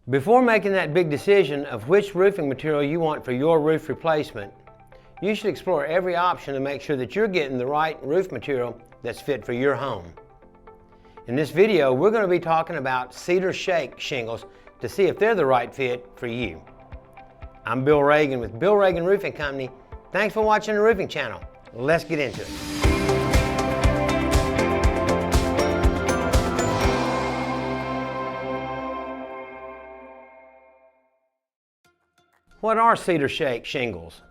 Before making that big decision of which roofing material you want for your roof replacement, you should explore every option to make sure that you're getting the right roof material that's fit for your home. In this video, we're going to be talking about Cedar Shake shingles to see if they're the right fit for you. I'm Bill Ragan with Bill Ragan Roofing Company. Thanks for watching the Roofing Channel. Let's get into it. What are Cedar Shake shingles?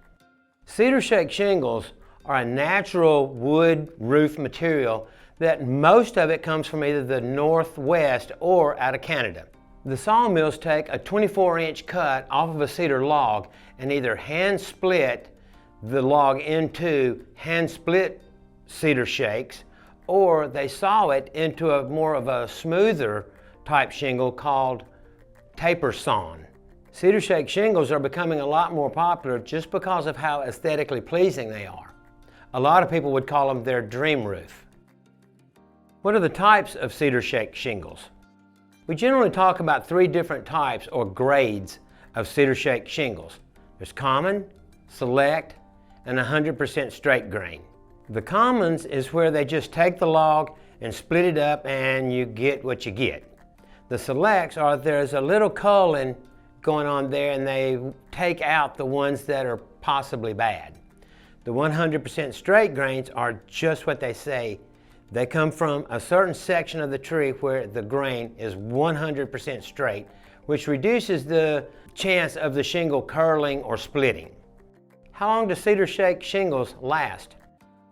Cedar Shake shingles are a natural wood roof material that most of it comes from either the Northwest or out of Canada. The sawmills take a 24-inch cut off of a cedar log and either hand split the log into hand split cedar shakes, or they saw it into a more of a smoother type shingle called taper sawn. Cedar Shake shingles are becoming a lot more popular just because of how aesthetically pleasing they are. A lot of people would call them their dream roof. What are the types of Cedar Shake shingles? We generally talk about three different types or grades of Cedar Shake shingles. There's common, select, and 100% straight grain. The commons is where they just take the log and split it up and you get what you get. The selects are there's a little culling going on there and they take out the ones that are possibly bad. The 100% straight grains are just what they say. They come from a certain section of the tree where the grain is 100% straight, which reduces the chance of the shingle curling or splitting. How long do Cedar Shake shingles last?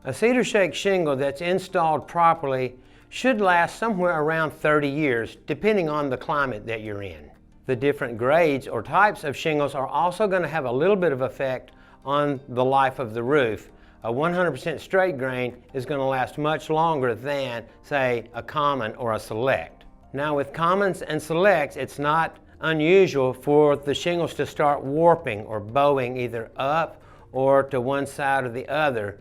A Cedar Shake shingle that's installed properly should last somewhere around 30 years, depending on the climate that you're in. The different grades or types of shingles are also going to have a little bit of effect on the life of the roof. A 100% straight grain is going to last much longer than, say, a common or a select. Now with commons and selects, it's not unusual for the shingles to start warping or bowing either up or to one side or the other.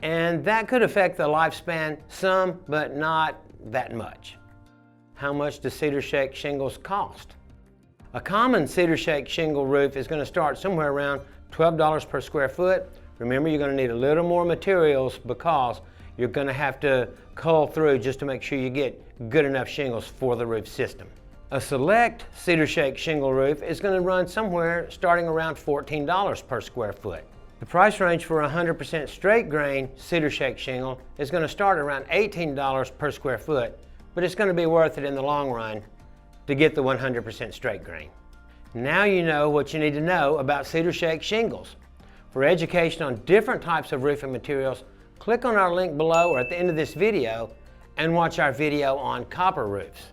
And that could affect the lifespan some, but not that much. How much do Cedar Shake shingles cost? A common Cedar Shake shingle roof is going to start somewhere around $12 per square foot. Remember, you're going to need a little more materials because you're going to have to cull through just to make sure you get good enough shingles for the roof system. A select Cedar Shake shingle roof is going to run somewhere starting around $14 per square foot. The price range for a 100% straight grain Cedar Shake shingle is going to start around $18 per square foot, but it's going to be worth it in the long run to get the 100% straight grain. Now you know what you need to know about Cedar Shake shingles. For education on different types of roofing materials, click on our link below or at the end of this video and watch our video on copper roofs.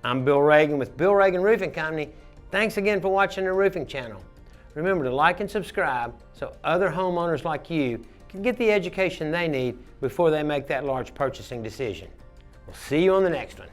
I'm Bill Ragan with Bill Ragan Roofing Company. Thanks again for watching the Roofing Channel. Remember to like and subscribe so other homeowners like you can get the education they need before they make that large purchasing decision. We'll see you on the next one.